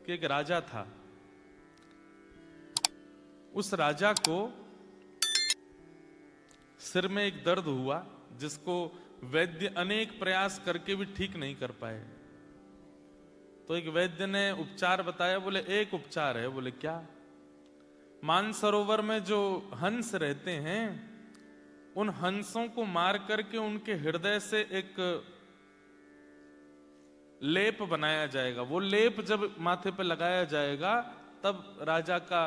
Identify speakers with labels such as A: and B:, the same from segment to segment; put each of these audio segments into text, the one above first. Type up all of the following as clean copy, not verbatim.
A: कि एक राजा था। उस राजा को सिर में एक दर्द हुआ जिसको वैद्य अनेक प्रयास करके भी ठीक नहीं कर पाए। तो एक वैद्य ने उपचार बताया। बोले एक उपचार है। बोले क्या? मानसरोवर में जो हंस रहते हैं उन हंसों को मार करके उनके हृदय से एक लेप बनाया जाएगा। वो लेप जब माथे पे लगाया जाएगा तब राजा का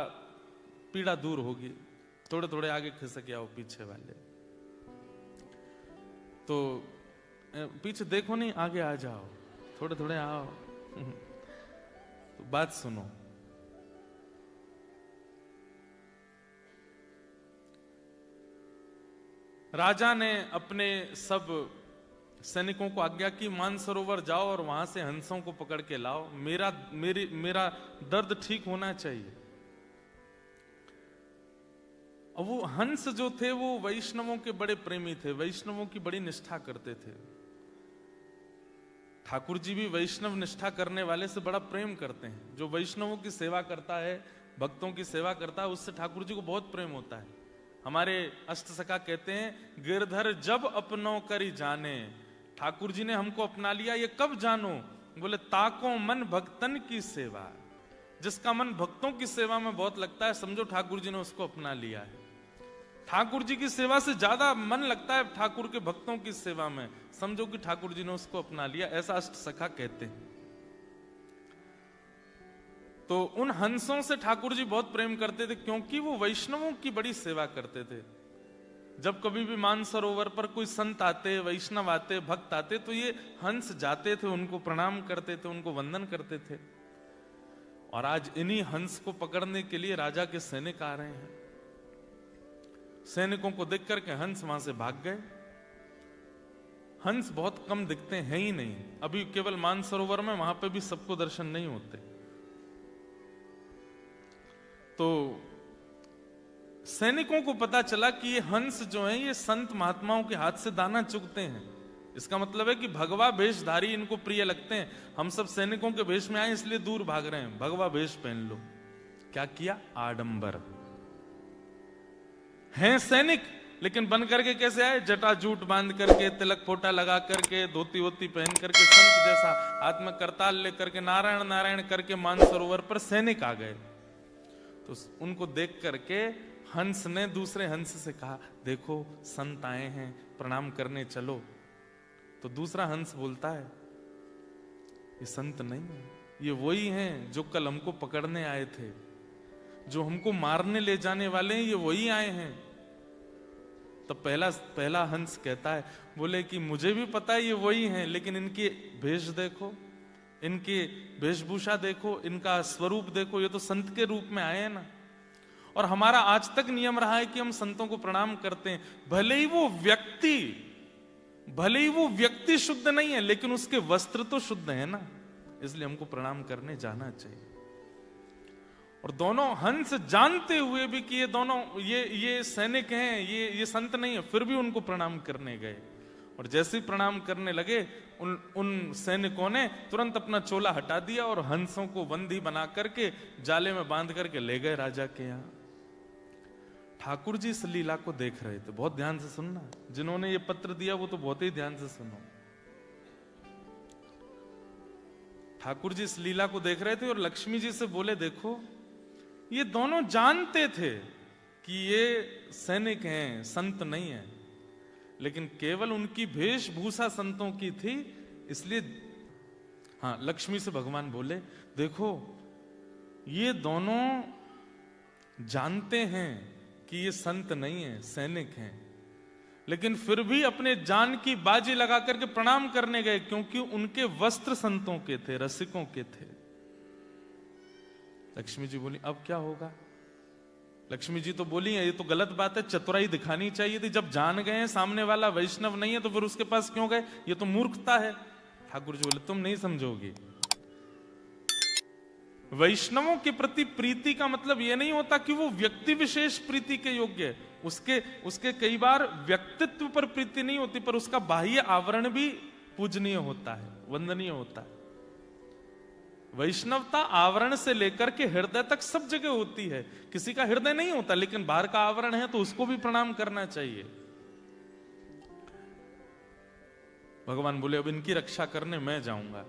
A: पीड़ा दूर होगी। थोड़े थोड़े आगे खिसक आओ पीछे वाले, तो पीछे देखो नहीं, आगे आ जाओ, थोड़े थोड़े आओ। तो बात सुनो। राजा ने अपने सब सैनिकों को आज्ञा की मानसरोवर जाओ और वहां से हंसों को पकड़ के लाओ। मेरा दर्द ठीक होना चाहिए। और वो हंस जो थे वो वैष्णवों के बड़े प्रेमी थे, वैष्णवों की बड़ी निष्ठा करते थे। ठाकुर जी भी वैष्णव निष्ठा करने वाले से बड़ा प्रेम करते हैं। जो वैष्णवों की सेवा करता है, भक्तों की सेवा करता है, उससे ठाकुर जी को बहुत प्रेम होता है। हमारे अष्टसखा कहते हैं, गिरधर जब अपनों करी जाने। ठाकुर जी ने हमको अपना लिया, ये कब जानो? बोले ताको मन भक्तन की सेवा। जिसका मन भक्तों की सेवा में बहुत लगता है, समझो ठाकुर जी ने उसको अपना लिया है। ठाकुर जी की सेवा से ज्यादा मन लगता है ठाकुर के भक्तों की सेवा में, समझो कि ठाकुर जी ने उसको अपना लिया। ऐसा अष्टसखा कहते हैं। तो उन हंसों से ठाकुर जी बहुत प्रेम करते थे क्योंकि वो वैष्णवों की बड़ी सेवा करते थे। जब कभी भी मानसरोवर पर कोई संत आते, वैष्णव आते, भक्त आते, तो ये हंस जाते थे, उनको प्रणाम करते थे, उनको वंदन करते थे। और आज इन्हीं हंस को पकड़ने के लिए राजा के सैनिक आ रहे हैं। सैनिकों को देख करके हंस वहां से भाग गए। हंस बहुत कम दिखते हैं ही नहीं। अभी केवल मानसरोवर में, वहां पे भी सबको दर्शन नहीं होते। तो सैनिकों को पता चला कि ये हंस जो है ये संत महात्माओं के हाथ से दाना चुगते हैं। इसका मतलब है कि भगवा भेषधारी इनको प्रिय लगते हैं। हम सब सैनिकों के भेष में आए इसलिए दूर भाग रहे हैं। भगवा भेष पहन लो। क्या किया? आडंबर। हैं सैनिक, लेकिन बन करके कैसे आए? जटा जूट बांध करके, तिलक फोटा लगा करके, धोती वोती पहन करके, संत जैसा हाथ में करताल लेकर के नारायण नारायण करके मानसरोवर पर सैनिक आ गए। तो उनको देख करके हंस ने दूसरे हंस से कहा, देखो संत आए हैं, प्रणाम करने चलो। तो दूसरा हंस बोलता है, ये संत नहीं है, ये वही हैं जो कल हमको पकड़ने आए थे, जो हमको मारने ले जाने वाले हैं, ये वही आए हैं। तब पहला हंस कहता है, बोले कि मुझे भी पता है ये वही हैं, लेकिन इनके भेष देखो, इनकी वेशभूषा देखो, इनका स्वरूप देखो, ये तो संत के रूप में आए हैं ना। और हमारा आज तक नियम रहा है कि हम संतों को प्रणाम करते हैं। भले ही वो व्यक्ति शुद्ध नहीं है, लेकिन उसके वस्त्र तो शुद्ध है ना, इसलिए हमको प्रणाम करने जाना चाहिए। और दोनों हंस जानते हुए भी कि ये दोनों ये सैनिक हैं, ये संत नहीं है, फिर भी उनको प्रणाम करने गए। और जैसे ही प्रणाम करने लगे, उन सैनिकों ने तुरंत अपना चोला हटा दिया और हंसों को बंदी बना करके जाले में बांध करके ले गए राजा के यहाँ। ठाकुर जी इस लीला को देख रहे थे। बहुत ध्यान से सुनना, जिन्होंने ये पत्र दिया वो तो बहुत ही ध्यान से सुनो। ठाकुर जी इस लीला को देख रहे थे और लक्ष्मी जी से बोले, देखो ये दोनों जानते थे कि ये सैनिक हैं, संत नहीं है, लेकिन केवल उनकी वेशभूषा संतों की थी, इसलिए हाँ, लक्ष्मी से भगवान बोले, देखो ये दोनों जानते हैं कि ये संत नहीं है, सैनिक हैं, लेकिन फिर भी अपने जान की बाजी लगा करके प्रणाम करने गए, क्योंकि उनके वस्त्र संतों के थे, रसिकों के थे। लक्ष्मी जी बोली, अब क्या होगा? लक्ष्मी जी तो बोली, ये तो गलत बात है, चतुराई दिखानी चाहिए थी। जब जान गए सामने वाला वैष्णव नहीं है तो फिर उसके पास क्यों गए? ये तो मूर्खता है। ठाकुर जी बोले, तुम नहीं समझोगी। वैष्णवों के प्रति प्रीति का मतलब यह नहीं होता कि वो व्यक्ति विशेष प्रीति के योग्य है। उसके कई बार व्यक्तित्व पर प्रीति नहीं होती, पर उसका बाह्य आवरण भी पूजनीय होता है, वंदनीय होता है। वैष्णवता आवरण से लेकर के हृदय तक सब जगह होती है। किसी का हृदय नहीं होता लेकिन बाहर का आवरण है तो उसको भी प्रणाम करना चाहिए। भगवान बोले अब इनकी रक्षा करने मैं जाऊंगा।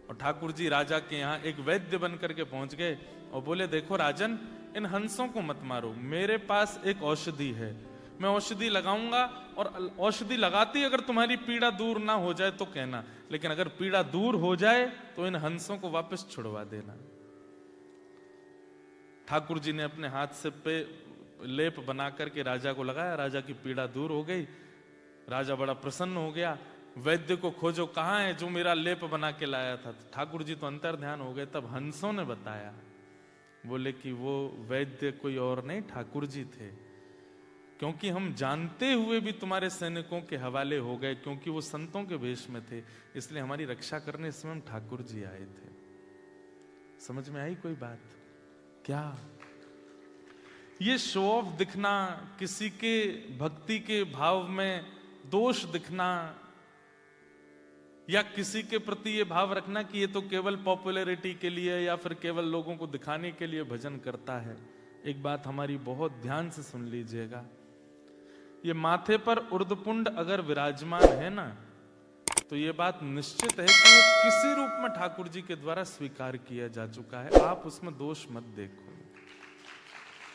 A: और ठाकुर जी राजा के यहाँ एक वैद्य बन करके पहुंच गए और बोले देखो राजन, इन हंसों को मत मारो, मेरे पास एक औषधि है, मैं औषधि लगाऊंगा और औषधि लगाती अगर तुम्हारी पीड़ा दूर ना हो जाए तो कहना, लेकिन अगर पीड़ा दूर हो जाए तो इन हंसों को वापस छुड़वा देना। ठाकुर जी ने अपने हाथ से पे लेप बना करके राजा को लगाया, राजा की पीड़ा दूर हो गई। राजा बड़ा प्रसन्न हो गया। वैद्य को खोजो, कहाँ है जो मेरा लेप बना के लाया था। ठाकुर जी तो अंतर ध्यान हो गए। तब हंसों ने बताया, बोले कि वो वैद्य कोई और नहीं ठाकुर जी थे, क्योंकि हम जानते हुए भी तुम्हारे सैनिकों के हवाले हो गए, क्योंकि वो संतों के वेश में थे, इसलिए हमारी रक्षा करने स्वयं ठाकुर जी आए थे। समझ में आई कोई बात? क्या ये शो ऑफ दिखना, किसी के भक्ति के भाव में दोष दिखना, या किसी के प्रति ये भाव रखना कि ये तो केवल पॉपुलैरिटी के लिए या फिर केवल लोगों को दिखाने के लिए भजन करता है, एक बात हमारी बहुत ध्यान से सुन लीजिएगा। ये माथे पर उर्दपुंड अगर विराजमान है ना, तो ये बात निश्चित है कि वो किसी रूप में ठाकुर जी के द्वारा स्वीकार किया जा चुका है। आप उसमें दोष मत देखो।